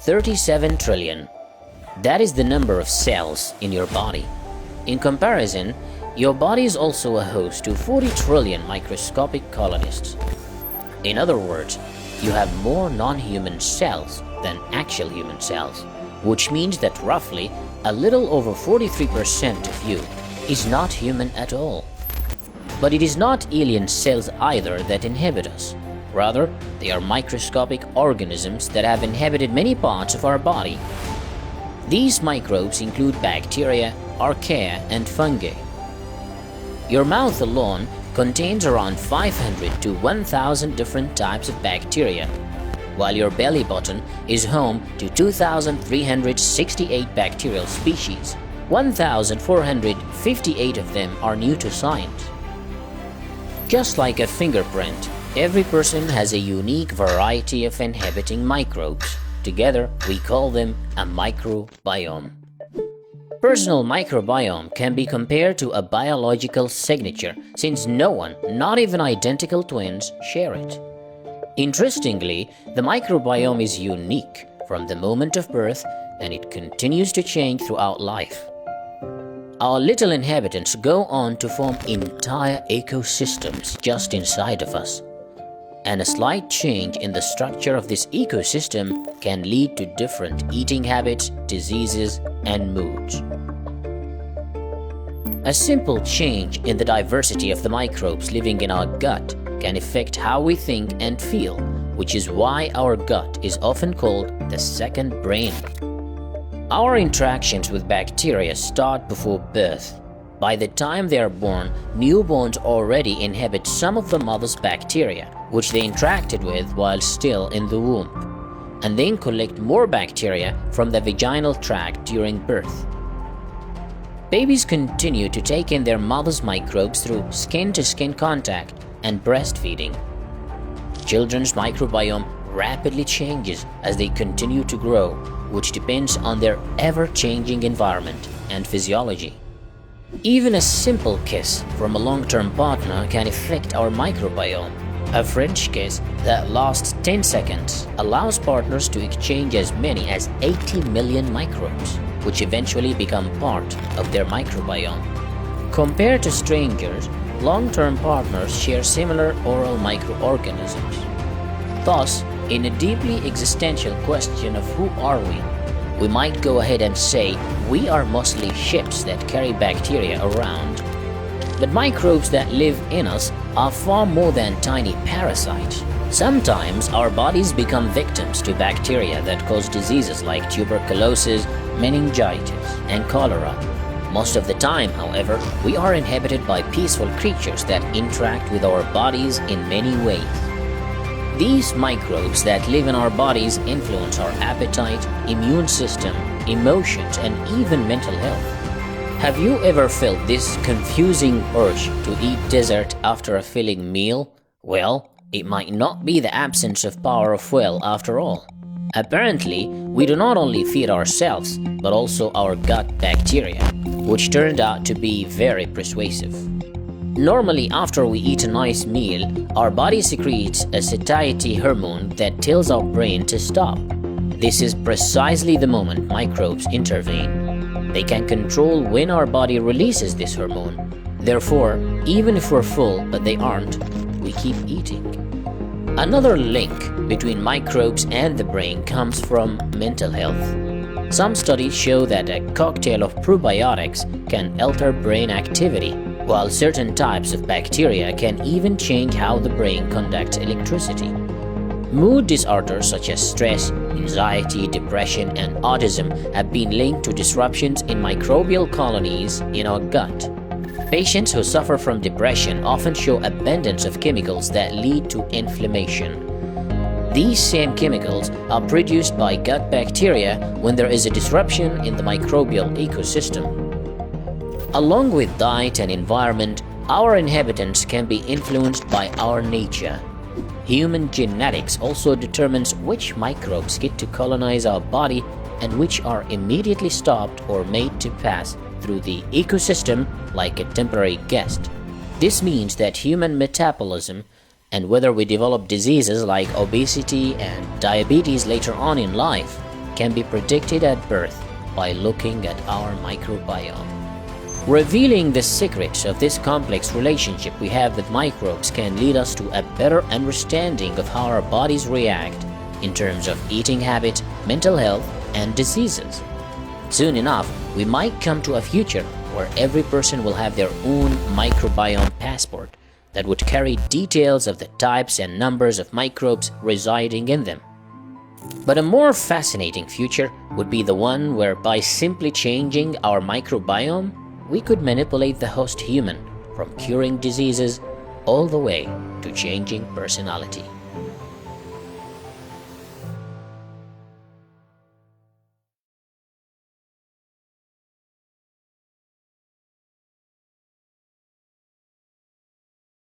37 trillion. That is the number of cells in your body. In comparison, your body is also a host to 40 trillion microscopic colonists. In other words, you have more non-human cells than actual human cells, which means that roughly a little over 43% of you is not human at all. But it is not alien cells either that inhabit us. Rather, they are microscopic organisms that have inhabited many parts of our body. These microbes include bacteria, archaea, and fungi. Your mouth alone contains around 500 to 1,000 different types of bacteria, while your belly button is home to 2,368 bacterial species. 1,458 of them are new to science. Just like a fingerprint, every person has a unique variety of inhabiting microbes. Together, we call them a microbiome. Personal microbiome can be compared to a biological signature since no one, not even identical twins, share it. Interestingly, the microbiome is unique from the moment of birth and it continues to change throughout life. Our little inhabitants go on to form entire ecosystems just inside of us. And a slight change in the structure of this ecosystem can lead to different eating habits, diseases, and moods. A simple change in the diversity of the microbes living in our gut can affect how we think and feel, which is why our gut is often called the second brain. Our interactions with bacteria start before birth. By the time they are born, newborns already inhabit some of the mother's bacteria, which they interacted with while still in the womb, and then collect more bacteria from the vaginal tract during birth. Babies continue to take in their mother's microbes through skin-to-skin contact and breastfeeding. Children's microbiome rapidly changes as they continue to grow, which depends on their ever-changing environment and physiology. Even a simple kiss from a long-term partner can affect our microbiome. A French kiss that lasts 10 seconds allows partners to exchange as many as 80 million microbes, which eventually become part of their microbiome. Compared to strangers, long-term partners share similar oral microorganisms. Thus, in a deeply existential question of who are we might go ahead and say we are mostly ships that carry bacteria around. But microbes that live in us are far more than tiny parasites. Sometimes our bodies become victims to bacteria that cause diseases like tuberculosis, meningitis, and cholera. Most of the time, however, we are inhabited by peaceful creatures that interact with our bodies in many ways. These microbes that live in our bodies influence our appetite, immune system, emotions, and even mental health. Have you ever felt this confusing urge to eat dessert after a filling meal? Well, it might not be the absence of power of will after all. Apparently, we do not only feed ourselves, but also our gut bacteria, which turned out to be very persuasive. Normally, after we eat a nice meal, our body secretes a satiety hormone that tells our brain to stop. This is precisely the moment microbes intervene. They can control when our body releases this hormone. Therefore, even if we're full but they aren't, we keep eating. Another link between microbes and the brain comes from mental health. Some studies show that a cocktail of probiotics can alter brain activity, while certain types of bacteria can even change how the brain conducts electricity. Mood disorders such as stress, anxiety, depression, and autism have been linked to disruptions in microbial colonies in our gut. Patients who suffer from depression often show abundance of chemicals that lead to inflammation. These same chemicals are produced by gut bacteria when there is a disruption in the microbial ecosystem. Along with diet and environment, our inhabitants can be influenced by our nature. Human genetics also determines which microbes get to colonize our body and which are immediately stopped or made to pass through the ecosystem like a temporary guest. This means that human metabolism and whether we develop diseases like obesity and diabetes later on in life can be predicted at birth by looking at our microbiome. Revealing the secrets of this complex relationship we have with microbes can lead us to a better understanding of how our bodies react in terms of eating habits, mental health, and diseases. Soon enough, we might come to a future where every person will have their own microbiome passport that would carry details of the types and numbers of microbes residing in them. But a more fascinating future would be the one where, by simply changing our microbiome, we could manipulate the host human from curing diseases all the way to changing personality.